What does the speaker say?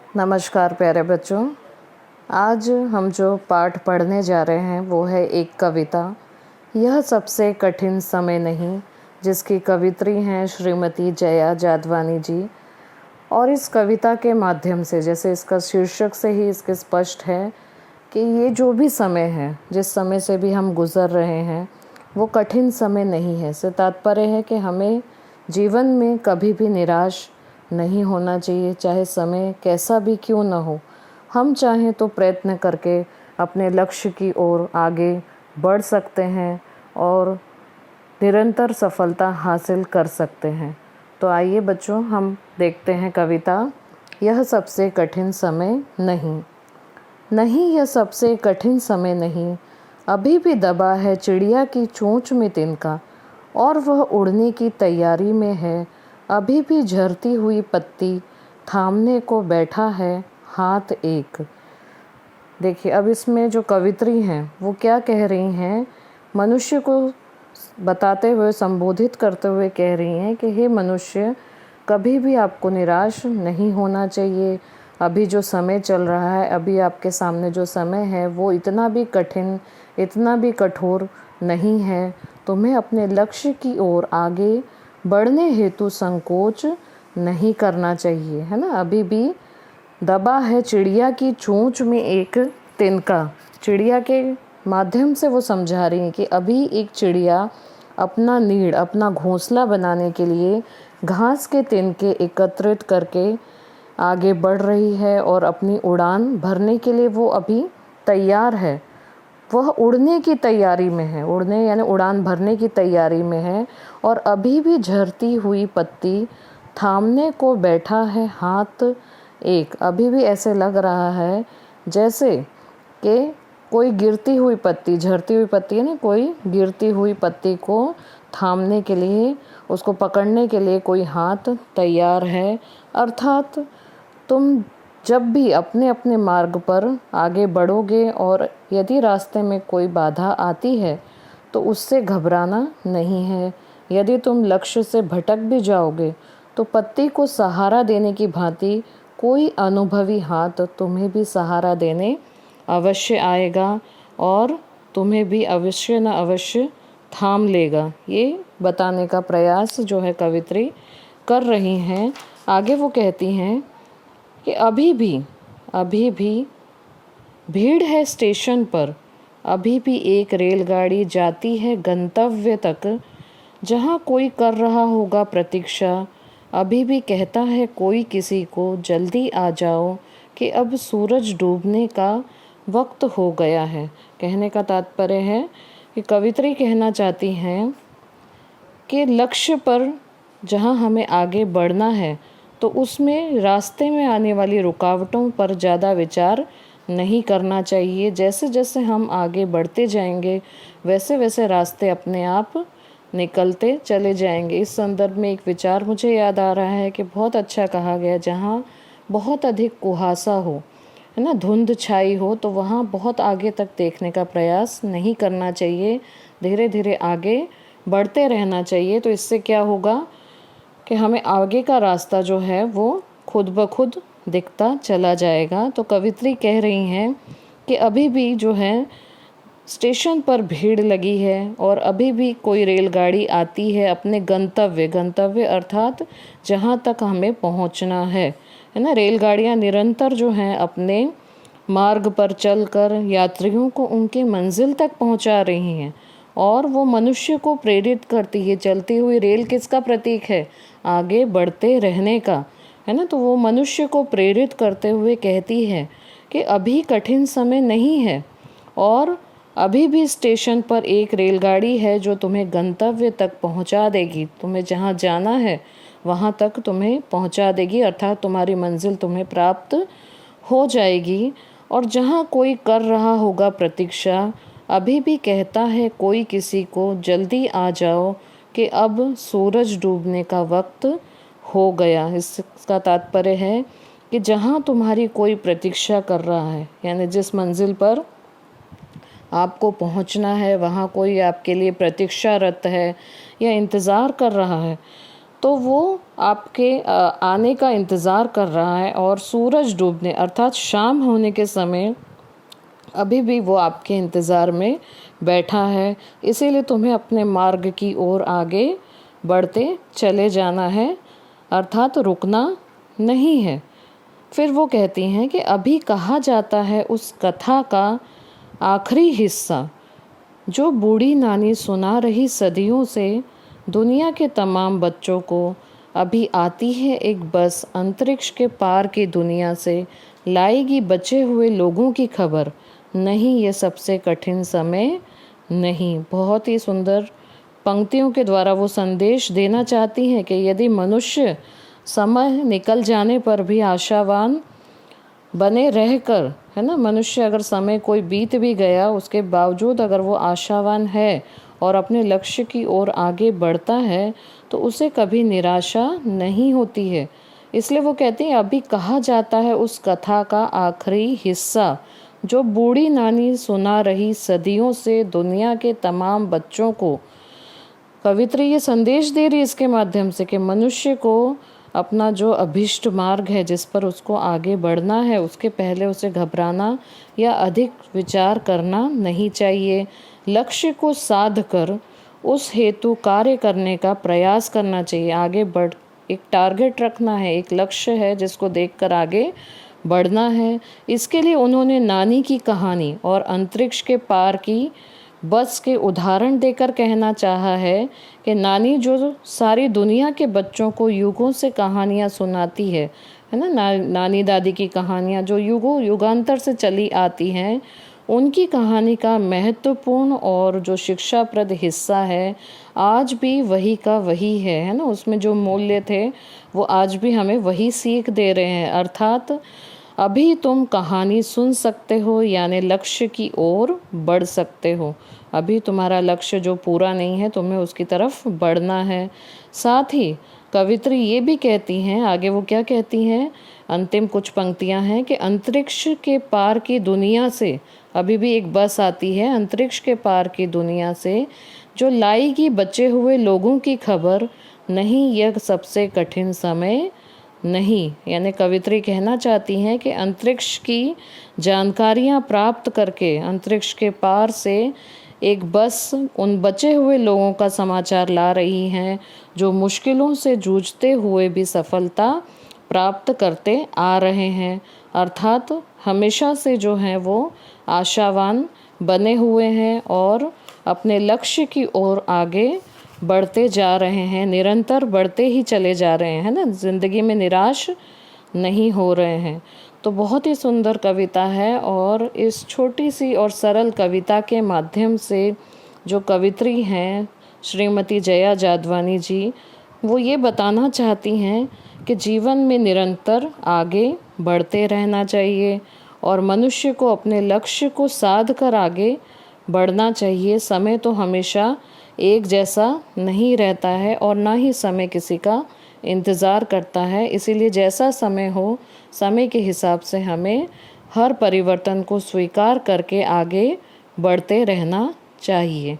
नमस्कार प्यारे बच्चों। आज हम जो पाठ पढ़ने जा रहे हैं वो है एक कविता, यह सबसे कठिन समय नहीं, जिसकी कवित्री हैं श्रीमती जया जादवानी जी। और इस कविता के माध्यम से, जैसे इसका शीर्षक से ही इसके स्पष्ट है कि ये जो भी समय है, जिस समय से भी हम गुज़र रहे हैं, वो कठिन समय नहीं है। इससे तात्पर्य है कि हमें जीवन में कभी भी निराश नहीं होना चाहिए, चाहे समय कैसा भी क्यों ना हो। हम चाहें तो प्रयत्न करके अपने लक्ष्य की ओर आगे बढ़ सकते हैं और निरंतर सफलता हासिल कर सकते हैं। तो आइए बच्चों, हम देखते हैं कविता, यह सबसे कठिन समय नहीं। नहीं, यह सबसे कठिन समय नहीं, अभी भी दबा है चिड़िया की चोंच में तिनका, और वह उड़ने की तैयारी में है। अभी भी झरती हुई पत्ती थामने को बैठा है हाथ एक। देखिए, अब इसमें जो कवित्री हैं वो क्या कह रही हैं, मनुष्य को बताते हुए, संबोधित करते हुए कह रही हैं कि हे मनुष्य, कभी भी आपको निराश नहीं होना चाहिए। अभी जो समय चल रहा है, अभी आपके सामने जो समय है वो इतना भी कठिन, इतना भी कठोर नहीं है। तुम्हें अपने लक्ष्य की ओर आगे बढ़ने हेतु संकोच नहीं करना चाहिए, है ना। अभी भी दबा है चिड़िया की चोंच में एक तिनका। चिड़िया के माध्यम से वो समझा रही हैं कि अभी एक चिड़िया अपना नीड़, अपना घोंसला बनाने के लिए घास के तिनके एकत्रित करके आगे बढ़ रही है और अपनी उड़ान भरने के लिए वो अभी तैयार है। वह उड़ने की तैयारी में है, उड़ने यानी उड़ान भरने की तैयारी में है, और अभी भी झरती हुई पत्ती थामने को बैठा है हाथ एक। अभी भी ऐसे लग रहा है जैसे कि कोई गिरती हुई पत्ती, झरती हुई पत्ती है ना, कोई गिरती हुई पत्ती को थामने के लिए, उसको पकड़ने के लिए कोई हाथ तैयार है। अर्थात तुम जब भी अपने अपने मार्ग पर आगे बढ़ोगे और यदि रास्ते में कोई बाधा आती है तो उससे घबराना नहीं है। यदि तुम लक्ष्य से भटक भी जाओगे तो पत्ती को सहारा देने की भांति कोई अनुभवी हाथ तुम्हें भी सहारा देने अवश्य आएगा और तुम्हें भी अवश्य न अवश्य थाम लेगा। ये बताने का प्रयास जो है कवित्री कर रही हैं। आगे वो कहती हैं कि अभी भी भीड़ है स्टेशन पर, अभी भी एक रेलगाड़ी जाती है गंतव्य तक, जहाँ कोई कर रहा होगा प्रतीक्षा। अभी भी कहता है कोई किसी को, जल्दी आ जाओ कि अब सूरज डूबने का वक्त हो गया है। कहने का तात्पर्य है कि कवित्री कहना चाहती हैं कि लक्ष्य पर जहाँ हमें आगे बढ़ना है तो उसमें रास्ते में आने वाली रुकावटों पर ज़्यादा विचार नहीं करना चाहिए। जैसे जैसे हम आगे बढ़ते जाएंगे वैसे वैसे रास्ते अपने आप निकलते चले जाएंगे। इस संदर्भ में एक विचार मुझे याद आ रहा है कि बहुत अच्छा कहा गया, जहाँ बहुत अधिक कुहासा हो, है ना, धुंध छाई हो, तो वहाँ बहुत आगे तक देखने का प्रयास नहीं करना चाहिए। धीरे धीरे आगे बढ़ते रहना चाहिए। तो इससे क्या होगा कि हमें आगे का रास्ता जो है वो खुद ब खुद दिखता चला जाएगा। तो कवित्री कह रही हैं कि अभी भी जो है स्टेशन पर भीड़ लगी है और अभी भी कोई रेलगाड़ी आती है अपने गंतव्य अर्थात जहाँ तक हमें पहुँचना है ना। रेलगाड़ियाँ निरंतर जो हैं अपने मार्ग पर चलकर यात्रियों को उनके मंजिल तक पहुँचा रही हैं और वो मनुष्य को प्रेरित करती है। चलती हुई रेल किसका प्रतीक है? आगे बढ़ते रहने का, है ना। तो वो मनुष्य को प्रेरित करते हुए कहती है कि अभी कठिन समय नहीं है और अभी भी स्टेशन पर एक रेलगाड़ी है जो तुम्हें गंतव्य तक पहुंचा देगी। तुम्हें जहां जाना है वहां तक तुम्हें पहुंचा देगी, अर्थात तुम्हारी मंजिल तुम्हें प्राप्त हो जाएगी। और जहां कोई कर रहा होगा प्रतीक्षा, अभी भी कहता है कोई किसी को, जल्दी आ जाओ कि अब सूरज डूबने का वक्त हो गया। इसका तात्पर्य है कि जहाँ तुम्हारी कोई प्रतीक्षा कर रहा है, यानी जिस मंजिल पर आपको पहुँचना है वहाँ कोई आपके लिए प्रतीक्षारत है या इंतज़ार कर रहा है, तो वो आपके आने का इंतज़ार कर रहा है, और सूरज डूबने अर्थात शाम होने के समय अभी भी वो आपके इंतज़ार में बैठा है। इसीलिए तुम्हें अपने मार्ग की ओर आगे बढ़ते चले जाना है, अर्थात रुकना नहीं है। फिर वो कहती हैं कि अभी कहा जाता है उस कथा का आखिरी हिस्सा, जो बूढ़ी नानी सुना रही सदियों से दुनिया के तमाम बच्चों को। अभी आती है एक बस अंतरिक्ष के पार की दुनिया से, लाएगी बचे हुए लोगों की खबर। नहीं, ये सबसे कठिन समय नहीं। बहुत ही सुंदर पंक्तियों के द्वारा वो संदेश देना चाहती हैं कि यदि मनुष्य समय निकल जाने पर भी आशावान बने रहकर, है ना, मनुष्य अगर समय कोई बीत भी गया उसके बावजूद अगर वो आशावान है और अपने लक्ष्य की ओर आगे बढ़ता है, तो उसे कभी निराशा नहीं होती है। इसलिए वो कहते हैं अभी कहा जाता है उस कथा का आखिरी हिस्सा, जो बूढ़ी नानी सुना रही सदियों से दुनिया के तमाम बच्चों को। कवित्री ये संदेश दे रही है इसके माध्यम से कि मनुष्य को अपना जो अभीष्ट मार्ग है, जिस पर उसको आगे बढ़ना है, उसके पहले उसे घबराना या अधिक विचार करना नहीं चाहिए। लक्ष्य को साध कर उस हेतु कार्य करने का प्रयास करना चाहिए। आगे बढ़ एक टारगेट रखना है, एक लक्ष्य है जिसको देखकर आगे बढ़ना है। इसके लिए उन्होंने नानी की कहानी और अंतरिक्ष के पार की बस के उदाहरण देकर कहना चाहा है कि नानी जो सारी दुनिया के बच्चों को युगों से कहानियाँ सुनाती है ना, नानी दादी की कहानियाँ जो युगों युगांतर से चली आती हैं, उनकी कहानी का महत्वपूर्ण और जो शिक्षाप्रद हिस्सा है आज भी वही का वही है ना। उसमें जो मूल्य थे वो आज भी हमें वही सीख दे रहे हैं। अर्थात अभी तुम कहानी सुन सकते हो, यानी लक्ष्य की ओर बढ़ सकते हो। अभी तुम्हारा लक्ष्य जो पूरा नहीं है, तुम्हें उसकी तरफ बढ़ना है। साथ ही कवित्री ये भी कहती हैं, आगे वो क्या कहती हैं, अंतिम कुछ पंक्तियां हैं कि अंतरिक्ष के पार की दुनिया से अभी भी एक बस आती है, अंतरिक्ष के पार की दुनिया से, जो लाएगी बचे हुए लोगों की खबर। नहीं, यह सबसे कठिन समय नहीं। यानी कवित्री कहना चाहती हैं कि अंतरिक्ष की जानकारियां प्राप्त करके अंतरिक्ष के पार से एक बस उन बचे हुए लोगों का समाचार ला रही हैं जो मुश्किलों से जूझते हुए भी सफलता प्राप्त करते आ रहे हैं। अर्थात हमेशा से जो हैं वो आशावान बने हुए हैं और अपने लक्ष्य की ओर आगे बढ़ते जा रहे हैं, निरंतर बढ़ते ही चले जा रहे हैं ना, ज़िंदगी में निराश नहीं हो रहे हैं। तो बहुत ही सुंदर कविता है, और इस छोटी सी और सरल कविता के माध्यम से जो कवित्री हैं श्रीमती जया जादवानी जी, वो ये बताना चाहती हैं कि जीवन में निरंतर आगे बढ़ते रहना चाहिए और मनुष्य को अपने लक्ष्य को साध कर आगे बढ़ना चाहिए। समय तो हमेशा एक जैसा नहीं रहता है और ना ही समय किसी का इंतज़ार करता है। इसीलिए जैसा समय हो, समय के हिसाब से हमें हर परिवर्तन को स्वीकार करके आगे बढ़ते रहना चाहिए।